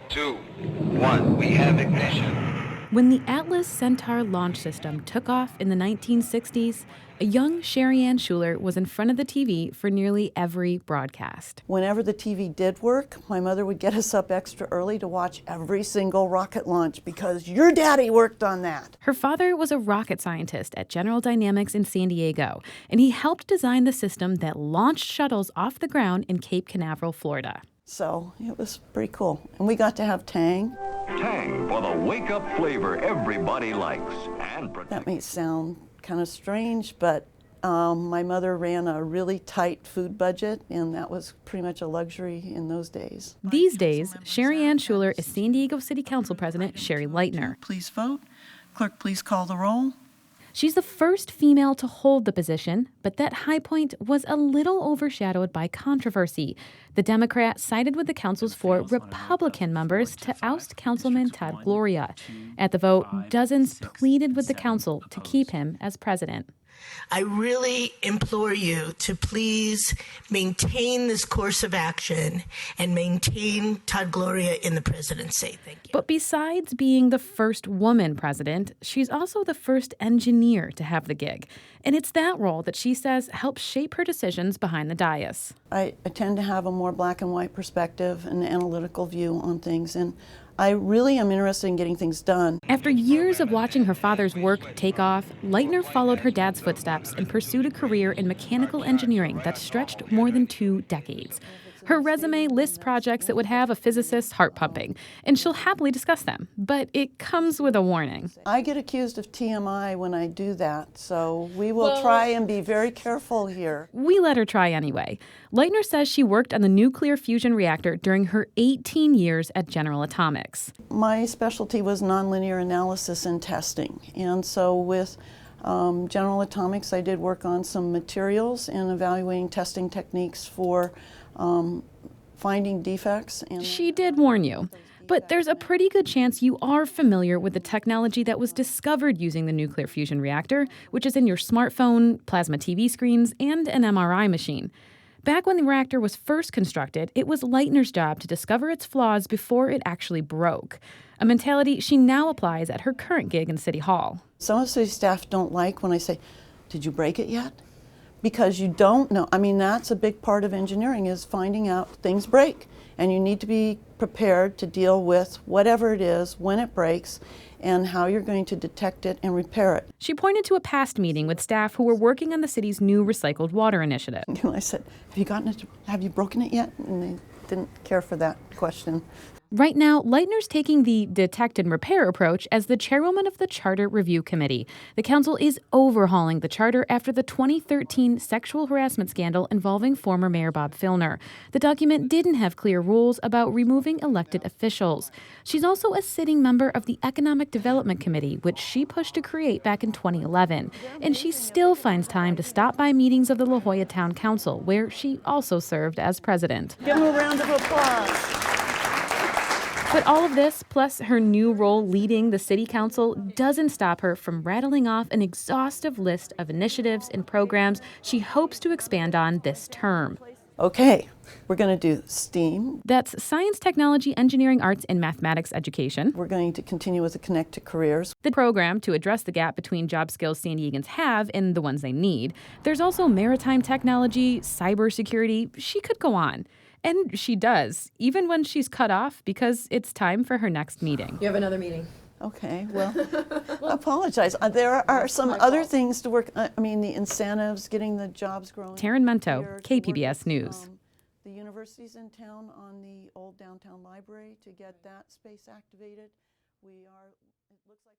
2, 1, we have ignition. When the Atlas Centaur launch system took off in the 1960s, a young Sherri Schuler was in front of the TV for nearly every broadcast. Whenever the TV did work, my mother would get us up extra early to watch every single rocket launch because your daddy worked on that. Her father was a rocket scientist at General Dynamics in San Diego, and he helped design the system that launched shuttles off the ground in Cape Canaveral, Florida. So it was pretty cool. And we got to have Tang. Tang for the wake-up flavor everybody likes. And That may sound kind of strange, but my mother ran a really tight food budget, and that was pretty much a luxury in those days. These days, Sherri Schuler is San Diego City Council President Sherri Lightner. Please vote. Clerk, please call the roll. She's the first female to hold the position, but that high point was a little overshadowed by controversy. The Democrat sided with the council's 4 Republican members to oust Councilman Todd Gloria. At the vote, dozens pleaded with the council to keep him as president. I really implore you to please maintain this course of action and maintain Todd Gloria in the presidency. Thank you. But besides being the first woman president, she's also the first engineer to have the gig. And it's that role that she says helps shape her decisions behind the dais. I tend to have a more black and white perspective, an analytical view on things, and I really am interested in getting things done. After years of watching her father's work take off, Lightner followed her dad's footsteps and pursued a career in mechanical engineering that stretched more than 2 decades. Her resume lists projects that would have a physicist's heart pumping, and she'll happily discuss them, but it comes with a warning. I get accused of TMI when I do that, so we will try and be very careful here. We let her try anyway. Lightner says she worked on the nuclear fusion reactor during her 18 years at General Atomics. My specialty was nonlinear analysis and testing, and so with General Atomics, I did work on some materials and evaluating testing techniques for finding defects. And she did warn you. But there's a pretty good chance you are familiar with the technology that was discovered using the nuclear fusion reactor, which is in your smartphone, plasma TV screens, and an MRI machine. Back when the reactor was first constructed, it was Lightner's job to discover its flaws before it actually broke, a mentality she now applies at her current gig in City Hall. Some of the city staff don't like when I say, "Did you break it yet?" Because you don't know. I mean, that's a big part of engineering, is finding out things break. And you need to be prepared to deal with whatever it is when it breaks and how you're going to detect it and repair it. She pointed to a past meeting with staff who were working on the city's new recycled water initiative. And I said, have you broken it yet? And they didn't care for that question. Right now, Lightner's taking the detect and repair approach as the chairwoman of the Charter Review Committee. The council is overhauling the charter after the 2013 sexual harassment scandal involving former Mayor Bob Filner. The document didn't have clear rules about removing elected officials. She's also a sitting member of the Economic Development Committee, which she pushed to create back in 2011. And she still finds time to stop by meetings of the La Jolla Town Council, where she also served as president. Give them a round of applause. But all of this, plus her new role leading the city council, doesn't stop her from rattling off an exhaustive list of initiatives and programs she hopes to expand on this term. Okay, we're going to do STEAM. That's science, technology, engineering, arts, and mathematics education. We're going to continue with the Connect to Careers. The program to address the gap between job skills San Diegans have and the ones they need. There's also maritime technology, cybersecurity. She could go on. And she does, even when she's cut off because it's time for her next meeting. You have another meeting. Okay, well, I apologize. There are some other things to work. I mean, the incentives, getting the jobs growing. Tarryn, Mento, KPBS News. The university's in town on the old downtown library to get that space activated. It looks like